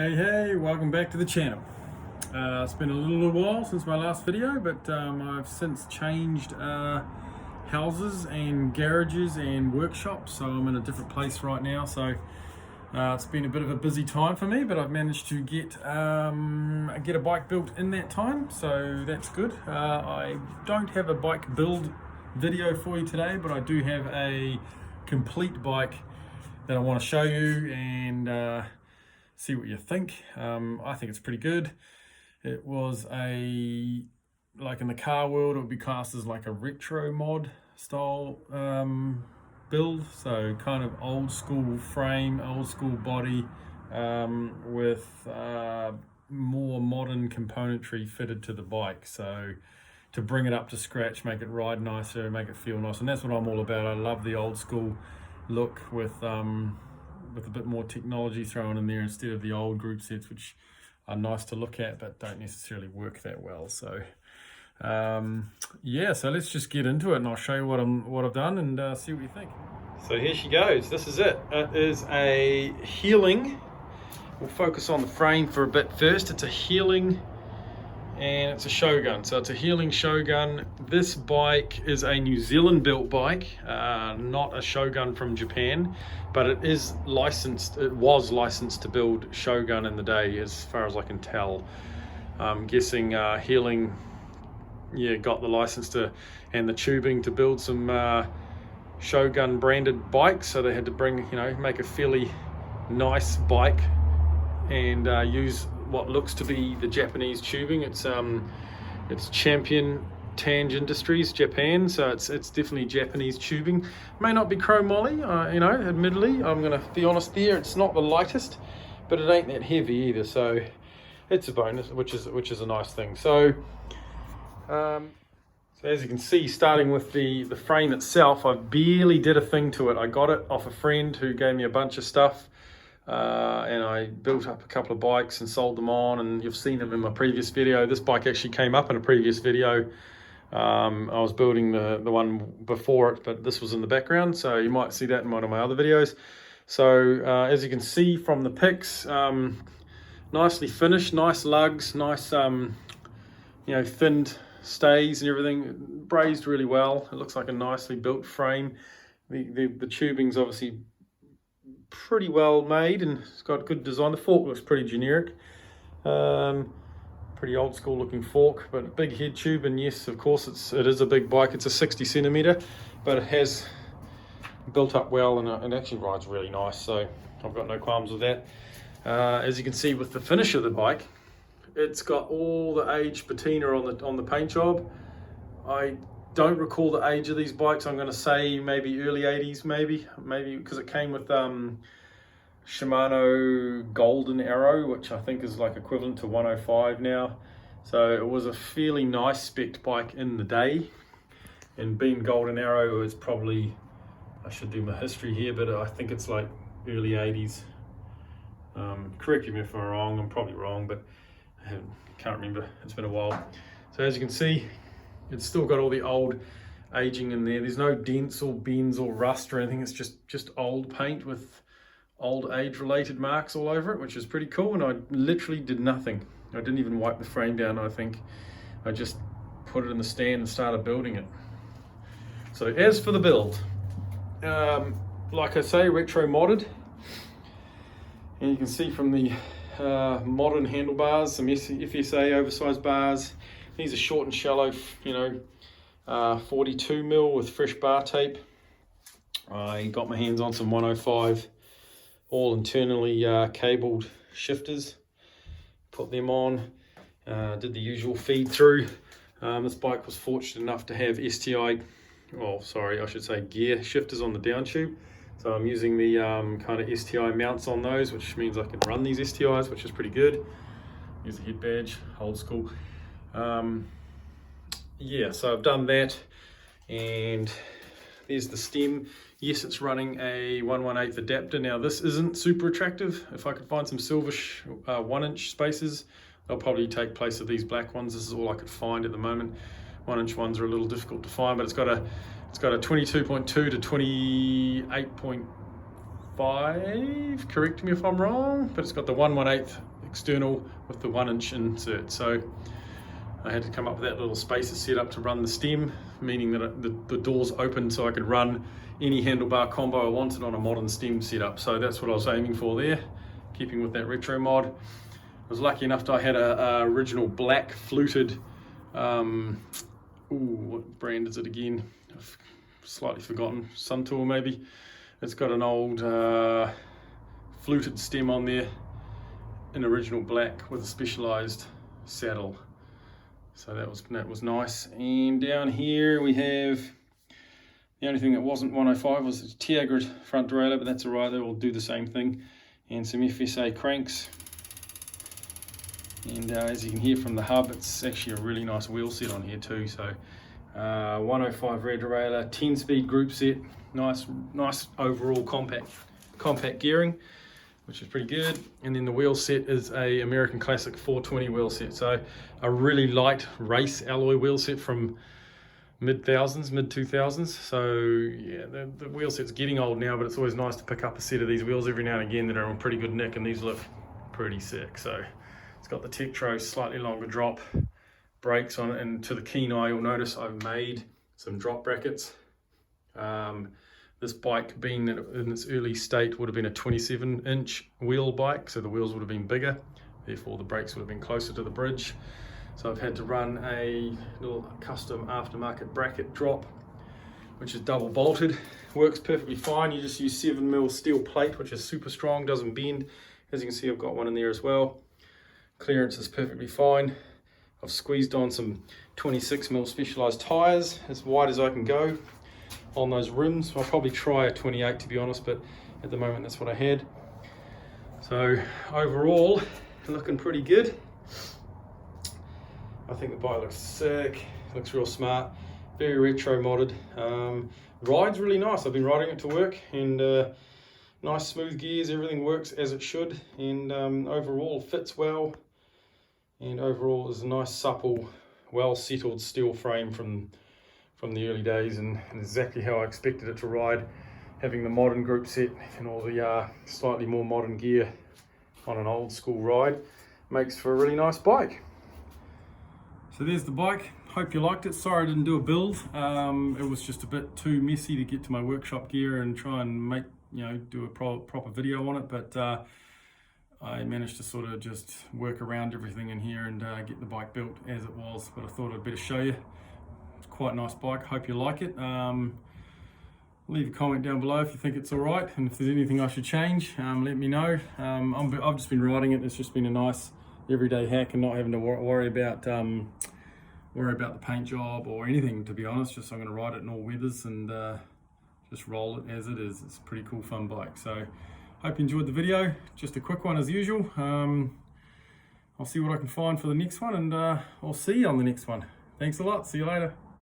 Hey, welcome back to the channel. It's been a little while since my last video, but I've since changed houses and garages and workshops, so I'm in a different place right now. So it's been a bit of a busy time for me, but I've managed to get a bike built in that time, so that's good. I don't have a bike build video for you today, but I do have a complete bike that I want to show you and see what you think. I think it's pretty good. It was like in the car world, it would be classed as like a retro mod style build. So kind of old school frame, old school body with more modern componentry fitted to the bike. So to bring it up to scratch, make it ride nicer, make it feel nice. And that's what I'm all about. I love the old school look with a bit more technology thrown in there instead of the old group sets, which are nice to look at but don't necessarily work that well. So yeah, so let's just get into it and I'll show you what I've done and see what you think. So here she goes. This is it. It is a healing. We'll focus on the frame for a bit first. It's a healing and it's a Shogun. So it's a healing Shogun. This bike is a New Zealand built bike, not a Shogun from Japan, but it is licensed. It was licensed to build Shogun in the day, as far as I can tell. I'm guessing Healing, yeah, got the license to and the tubing to build some Shogun branded bikes. So they had to bring, make a fairly nice bike and use what looks to be the Japanese tubing. It's Champion Tange Industries Japan, so it's definitely Japanese tubing. May not be chromoly, admittedly. I'm gonna be honest there, it's not the lightest, but it ain't that heavy either, so it's a bonus, which is a nice thing. So as you can see, starting with the frame itself, I barely did a thing to it. I got it off a friend who gave me a bunch of stuff. And I built up a couple of bikes and sold them on, and you've seen them in my previous video. This bike actually came up in a previous video. I was building the one before it, but this was in the background, so you might see that in one of my other videos. So as you can see from the pics, nicely finished, nice lugs, nice thinned stays and everything, brazed really well. It looks like a nicely built frame. The tubing's obviously pretty well made and it's got good design. The fork looks pretty generic, pretty old school looking fork, but big head tube. And yes, of course, it is a big bike. It's a 60 centimeter, but it has built up well and it actually rides really nice, so I've got no qualms with that. As you can see with the finish of the bike, it's got all the age patina on the paint job. I don't recall the age of these bikes. I'm going to say maybe early 80s, maybe because it came with Shimano Golden Arrow, which I think is like equivalent to 105 now. So it was a fairly nice spec bike in the day, and being Golden Arrow is probably, I should do my history here, but I think it's like early 80s. Correct me if I'm wrong. I'm probably wrong, but I can't remember. It's been a while. So as you can see, it's still got all the old aging in there. There's no dents or bends or rust or anything. It's just old paint with old age-related marks all over it, which is pretty cool. And I literally did nothing. I didn't even wipe the frame down, I think. I just put it in the stand and started building it. So as for the build, like I say, retro modded. And you can see from the modern handlebars, some FSA oversized bars. These are short and shallow, 42 mil with fresh bar tape. I got my hands on some 105, all internally cabled shifters. Put them on, did the usual feed through. This bike was fortunate enough to have gear shifters on the down tube. So I'm using the kind of STI mounts on those, which means I can run these STIs, which is pretty good. Here's the head badge, old school. Yeah, so I've done that, and there's the stem. Yes, it's running a 1/1/8 adapter. Now this isn't super attractive. If I could find some silverish 1-inch spacers, they'll probably take place of these black ones. This is all I could find at the moment. 1-inch ones are a little difficult to find, but it's got a 22.2 to 28.5 115, correct me if I'm wrong, but it's got the 1/1/8 external with the 1-inch insert. So I had to come up with that little spacer setup to run the stem, meaning that the doors open so I could run any handlebar combo I wanted on a modern stem setup. So that's what I was aiming for there, keeping with that retro mod. I was lucky enough that I had a original black fluted, what brand is it again? I've slightly forgotten, Suntour maybe. It's got an old fluted stem on there in original black with a specialized saddle. So that was nice. And down here we have, the only thing that wasn't 105 was the Tiagra front derailleur, but that's alright, they will do the same thing. And some FSA cranks. And as you can hear from the hub, it's actually a really nice wheel set on here too. So 105 rear derailleur, 10-speed group set, nice overall compact gearing, which is pretty good. And then the wheel set is a American Classic 420 wheel set, so a really light race alloy wheel set from mid 2000s. So yeah, the wheel set's getting old now, but it's always nice to pick up a set of these wheels every now and again that are in pretty good nick, and these look pretty sick. So it's got the Tektro slightly longer drop brakes on it, and to the keen eye you'll notice I've made some drop brackets. This bike, being in its early state, would have been a 27-inch wheel bike, so the wheels would have been bigger, therefore the brakes would have been closer to the bridge. So I've had to run a little custom aftermarket bracket drop, which is double bolted. Works perfectly fine. You just use 7mm steel plate, which is super strong, doesn't bend. As you can see, I've got one in there as well. Clearance is perfectly fine. I've squeezed on some 26mm specialized tires, as wide as I can go on those rims. I'll probably try a 28 to be honest, but at the moment that's what I had. So overall, looking pretty good. I think the bike looks sick, looks real smart, very retro modded. Rides really nice. I've been riding it to work, and nice smooth gears, everything works as it should, and overall fits well, and overall is a nice supple, well settled steel frame from the early days, and exactly how I expected it to ride, having the modern group set and all the slightly more modern gear on an old school ride makes for a really nice bike. So there's the bike. Hope you liked it. Sorry I didn't do a build. It was just a bit too messy to get to my workshop gear and try and make, do a proper video on it, but I managed to sort of just work around everything in here and get the bike built as it was, but I thought I'd better show you. Quite a nice bike. Hope you like it. Leave a comment down below if you think it's all right, and if there's anything I should change, let me know. I've just been riding it. It's just been a nice everyday hack and not having to worry about the paint job or anything, to be honest. Just I'm going to ride it in all weathers and just roll it as it is. It's a pretty cool fun bike. So hope you enjoyed the video. Just a quick one as usual. I'll see what I can find for the next one, and I'll see you on the next one. Thanks a lot. See you later.